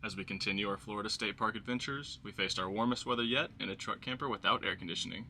As we continue our Florida State Park adventures, we faced our warmest weather yet in a truck camper without air conditioning.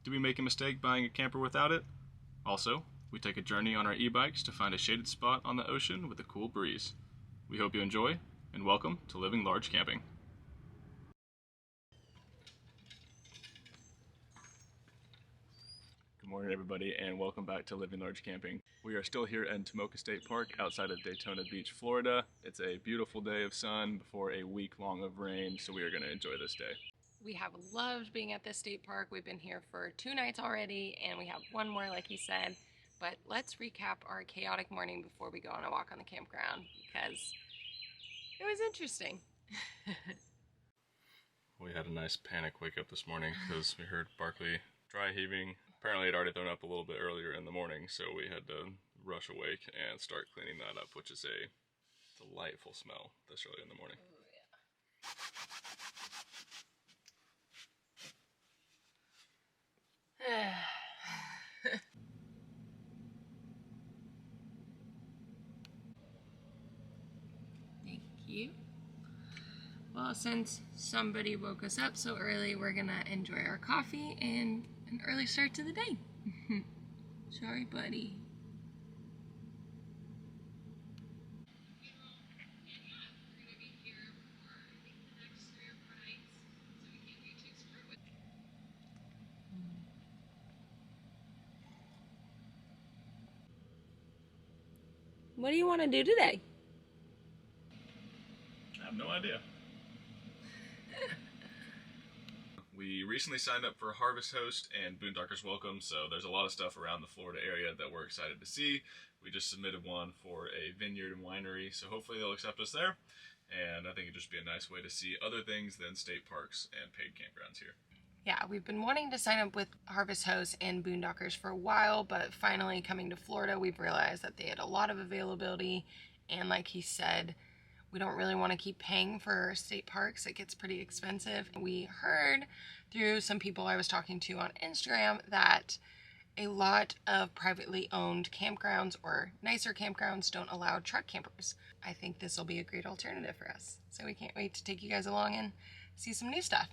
Did we make a mistake buying a camper without it? Also, we take a journey on our e-bikes to find a shaded spot on the ocean with a cool breeze. We hope you enjoy, and welcome to Living Large Camping. Good morning, everybody, and welcome back to Living Large Camping. We are still here in Tomoka State Park outside of Daytona Beach, Florida. It's a beautiful day of sun before a week long of rain, so we are going to enjoy this day. We have loved being at this state park. We've been here for 2 nights already, and we have one more, like he said. But let's recap our chaotic morning before we go on a walk on the campground, because it was interesting. We had a nice panic wake up this morning because we heard Barkley dry heaving. Apparently it had already thrown up a little bit earlier in the morning, so we had to rush awake and start cleaning that up, which is a delightful smell this early in the morning. Oh, yeah. Thank you. Well, since somebody woke us up so early, we're gonna enjoy our coffee and an early start to the day. Sorry, buddy. What do you want to do today? I have no idea. We recently signed up for Harvest Host and Boondockers Welcome, so there's a lot of stuff around the Florida area that we're excited to see. We just submitted one for a vineyard and winery, so hopefully they'll accept us there. And I think it'd just be a nice way to see other things than state parks and paid campgrounds here. Yeah, we've been wanting to sign up with Harvest Host and Boondockers for a while, but finally coming to Florida, we've realized that they had a lot of availability. And like he said, we don't really want to keep paying for state parks. It gets pretty expensive. We heard through some people I was talking to on Instagram that a lot of privately owned campgrounds or nicer campgrounds don't allow truck campers. I think this will be a great alternative for us. So we can't wait to take you guys along and see some new stuff.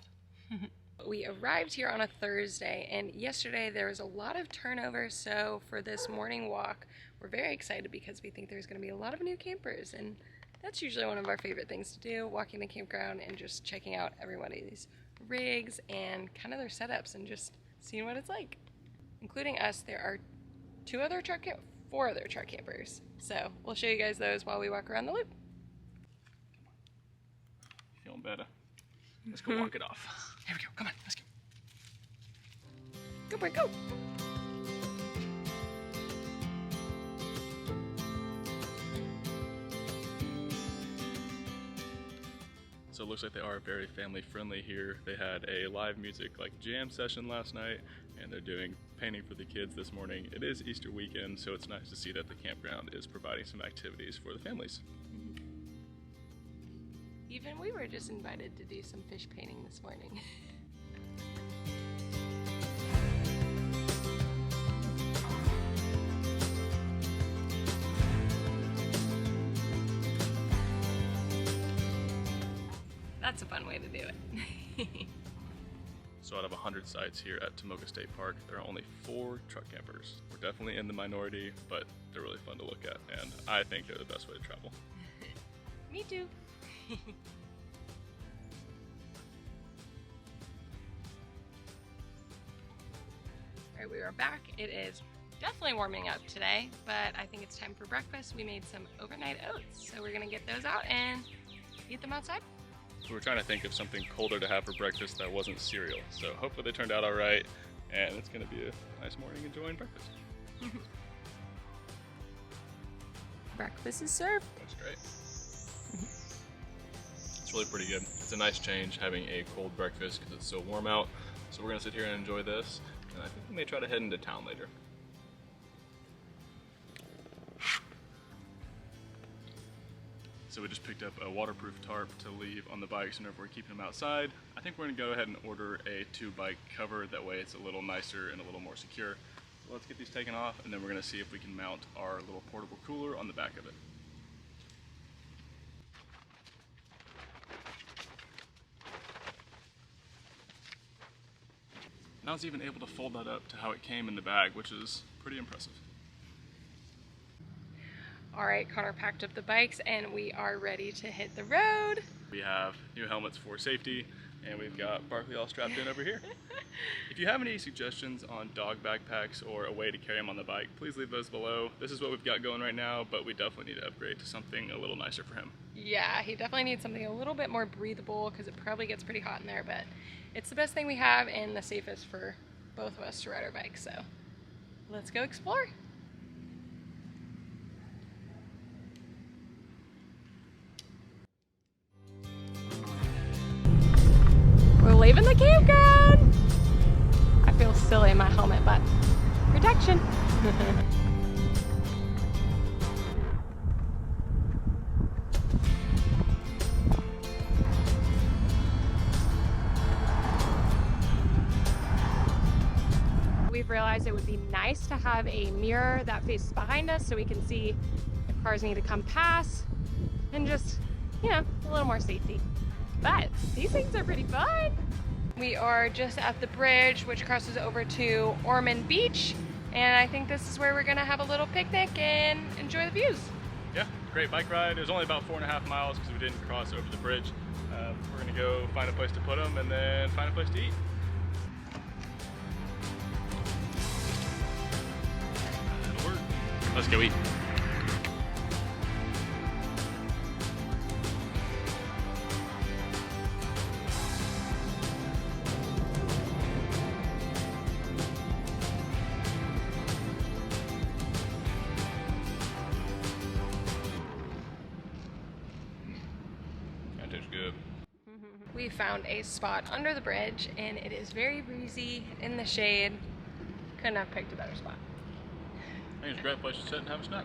We arrived here on a Thursday, and yesterday there was a lot of turnover, so for this morning walk, we're very excited because we think there's going to be a lot of new campers, and that's usually one of our favorite things to do, walking the campground and just checking out everybody's rigs and kind of their setups and just seeing what it's like. Including us, there are 4 other truck campers, so we'll show you guys those while we walk around the loop. Feeling better? Let's go walk it off. Here we go, come on, let's go. Go, boy, go! So it looks like they are very family friendly here. They had a live music jam session last night, and they're doing painting for the kids this morning. It is Easter weekend, so it's nice to see that the campground is providing some activities for the families. Even we were just invited to do some fish painting this morning. That's a fun way to do it. So out of 100 sites here at Tomoka State Park, there are only 4 truck campers. We're definitely in the minority, but they're really fun to look at, and I think they're the best way to travel. Me too. Alright, we are back. It is definitely warming up today, but I think it's time for breakfast. We made some overnight oats, so we're gonna get those out and eat them outside. So we're trying to think of something colder to have for breakfast that wasn't cereal. So hopefully they turned out all right, and it's gonna be a nice morning enjoying breakfast. Breakfast is served. That's great. It's really pretty good. It's a nice change having a cold breakfast because it's so warm out. So we're gonna sit here and enjoy this, and I think we may try to head into town later. So we just picked up a waterproof tarp to leave on the bikes whenever we're keeping them outside. I think we're gonna go ahead and order a 2-bike cover. That way it's a little nicer and a little more secure. So let's get these taken off, and then we're gonna see if we can mount our little portable cooler on the back of it. I was even able to fold that up to how it came in the bag, which is pretty impressive. All right, Connor packed up the bikes and we are ready to hit the road. We have new helmets for safety, and we've got Barkley all strapped in over here. If you have any suggestions on dog backpacks or a way to carry him on the bike, please leave those below. This is what we've got going right now, but we definitely need to upgrade to something a little nicer for him. Yeah, he definitely needs something a little bit more breathable because it probably gets pretty hot in there, but it's the best thing we have and the safest for both of us to ride our bikes, so let's go explore. We're leaving the campground! I feel silly in my helmet, but protection. We've realized it would be nice to have a mirror that faces behind us so we can see if cars need to come past and just, you know, a little more safety. But these things are pretty fun. We are just at the bridge which crosses over to Ormond Beach, and I think this is where we're gonna have a little picnic and enjoy the views. Yeah, great bike ride. It was only about 4.5 miles because we didn't cross over the bridge. We're gonna go find a place to put them and then find a place to eat. That'll work. Let's go eat. Good. We found a spot under the bridge and it is very breezy in the shade. Couldn't have picked a better spot. I think it's a great place to sit and have a snack.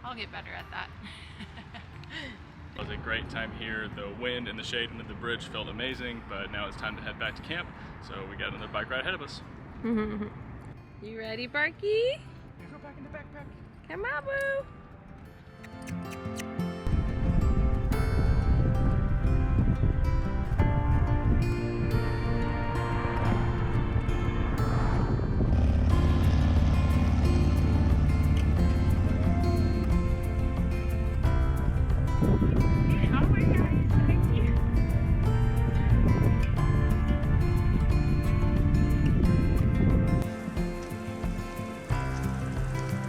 I'll get better at that. It was a great time here. The wind and the shade under the bridge felt amazing, but now it's time to head back to camp. So we got another bike ride ahead of us. You ready, Barky? You go back in the backpack. Come on, boo.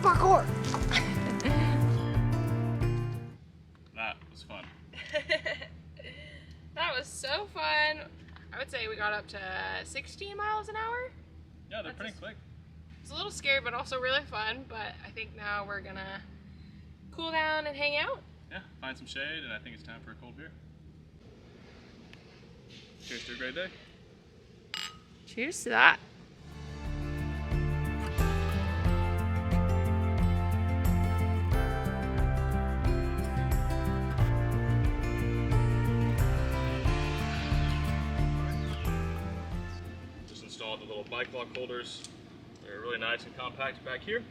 Parkour! That was fun. That was so fun. I would say we got up to 16 miles an hour. Yeah, they're pretty quick. It's a little scary, but also really fun. But I think now we're gonna cool down and hang out. Yeah, find some shade, and I think it's time for a cold beer. Cheers to a great day. Cheers to that. Just installed the little bike lock holders. They're really nice and compact back here.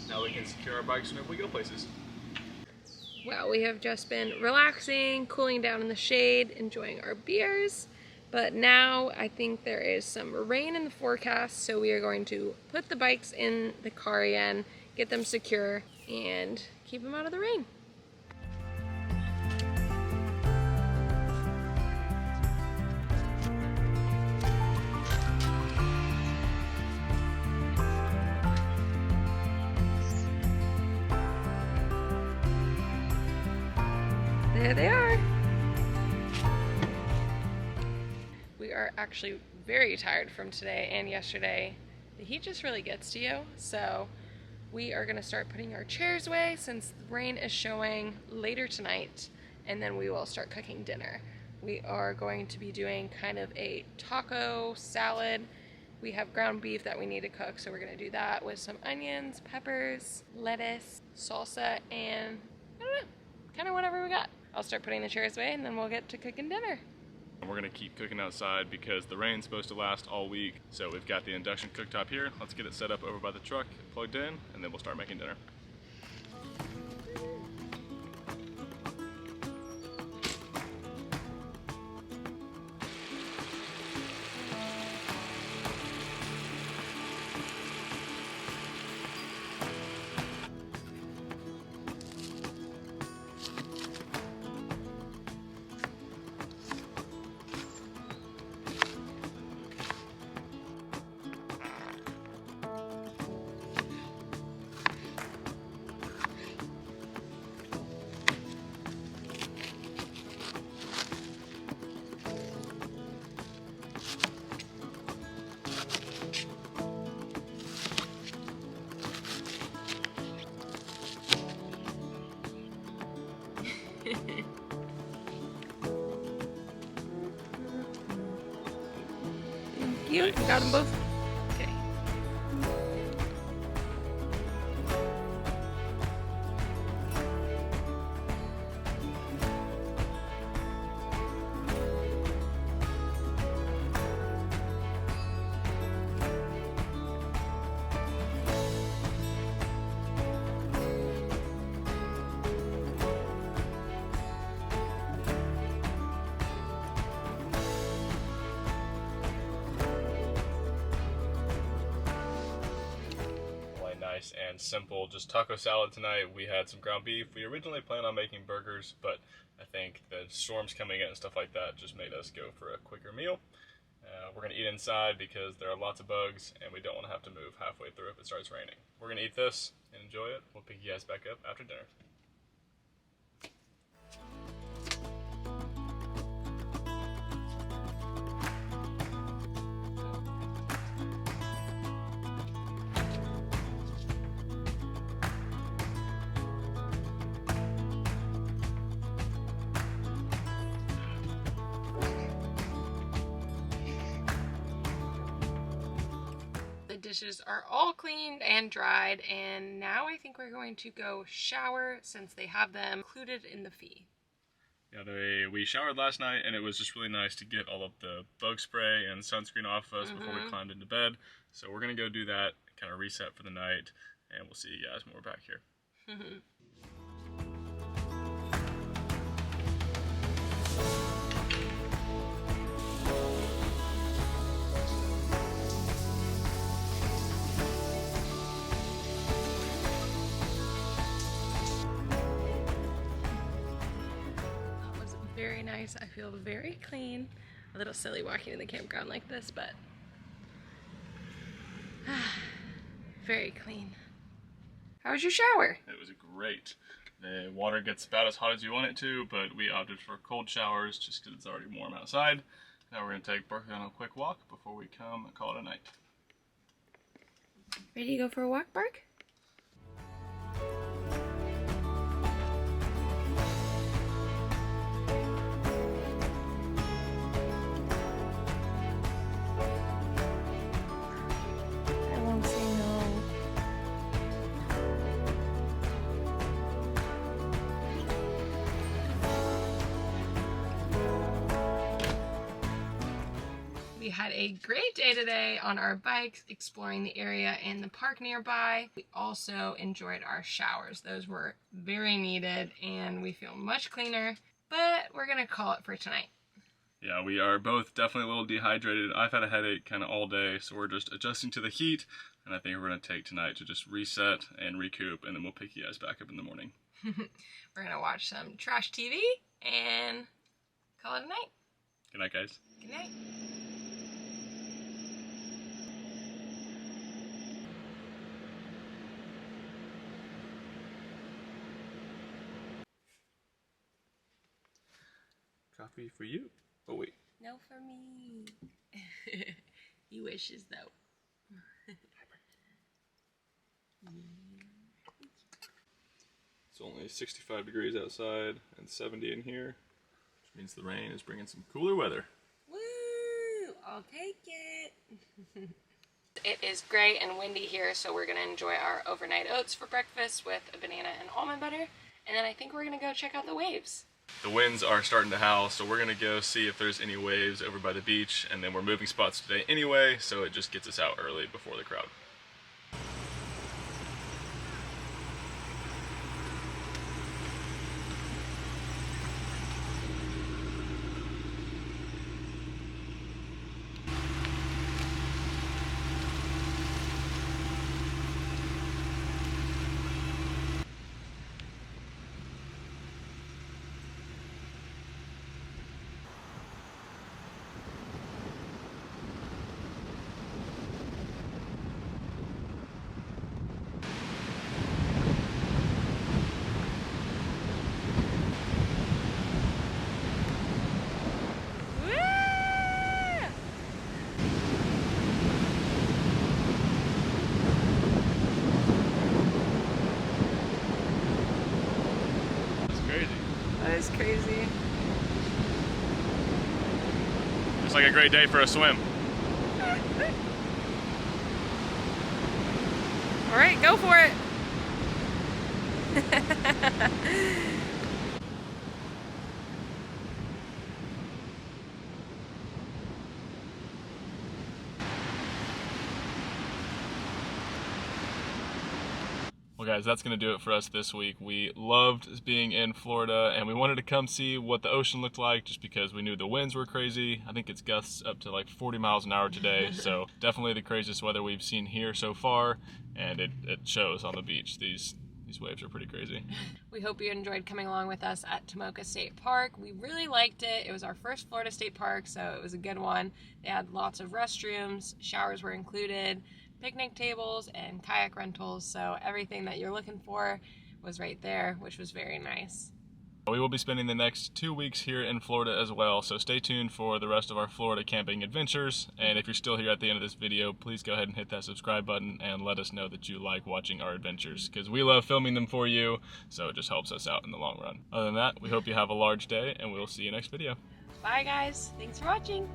Now we can secure our bikes whenever we go places. Well, we have just been relaxing, cooling down in the shade, enjoying our beers. But now I think there is some rain in the forecast, so we are going to put the bikes in the car again, get them secure, and keep them out of the rain. There they are. We are actually very tired from today and yesterday. The heat just really gets to you, so We are gonna start putting our chairs away since the rain is showing later tonight, and then we will start cooking dinner. We are going to be doing kind of a taco salad. We have ground beef that we need to cook, so we're gonna do that with some onions, peppers, lettuce, salsa, and I don't know, kind of whatever we got. I'll start putting the chairs away and then we'll get to cooking dinner. We're gonna keep cooking outside because the rain's supposed to last all week. So we've got the induction cooktop here. Let's get it set up over by the truck, plugged in, and then we'll start making dinner. You got them both? Okay. Nice and simple, just taco salad tonight. We had some ground beef. We originally planned on making burgers, but I think the storms coming in and stuff like that just made us go for a quicker meal. We're going to eat inside because there are lots of bugs and we don't want to have to move halfway through if it starts raining. We're going to eat this and enjoy it. We'll pick you guys back up after dinner. Dishes are all cleaned and dried, and now I think we're going to go shower since they have them included in the fee. Yeah, we showered last night and it was just really nice to get all of the bug spray and sunscreen off us before we climbed into bed. So we're gonna go do that, kind of reset for the night, and we'll see you guys when we're back here. Very nice. I feel very clean. A little silly walking in the campground like this, but very clean. How was your shower? It was great. The water gets about as hot as you want it to, but we opted for cold showers just because it's already warm outside. Now we're going to take Berkeley on a quick walk before we come and call it a night. Ready to go for a walk, Bark? We had a great day today on our bikes, exploring the area and the park nearby. We also enjoyed our showers. Those were very needed and we feel much cleaner, but we're gonna call it for tonight. Yeah, we are both definitely a little dehydrated. I've had a headache kind of all day, so we're just adjusting to the heat, and I think we're gonna take tonight to just reset and recoup, and then we'll pick you guys back up in the morning. We're gonna watch some trash TV and call it a night. Good night, guys. Good night. Coffee for you. Oh, wait. No for me. He wishes, though. It's only 65 degrees outside and 70 in here, which means the rain is bringing some cooler weather. Woo! I'll take it. It is gray and windy here, so we're gonna enjoy our overnight oats for breakfast with a banana and almond butter, and then I think we're gonna go check out the waves. The winds are starting to howl, so we're gonna go see if there's any waves over by the beach, and then we're moving spots today anyway, so it just gets us out early before the crowd. That is crazy. It's like a great day for a swim. All right, go for it. Well guys, that's going to do it for us this week. We loved being in Florida, and we wanted to come see what the ocean looked like just because we knew the winds were crazy. I think it's gusts up to like 40 miles an hour today, so definitely the craziest weather we've seen here so far, and it shows on the beach. These waves are pretty crazy. We hope you enjoyed coming along with us at Tomoka State Park. We really liked it. It was our first Florida State Park, so it was a good one. They had lots of restrooms, showers were included, picnic tables, and kayak rentals, so everything that you're looking for was right there, which was very nice. We will be spending the next 2 weeks here in Florida as well, so stay tuned for the rest of our Florida camping adventures. And if you're still here at the end of this video, please go ahead and hit that subscribe button and let us know that you like watching our adventures, because we love filming them for you, so it just helps us out in the long run. Other than that, we hope you have a large day, and we'll see you next video. Bye guys, thanks for watching.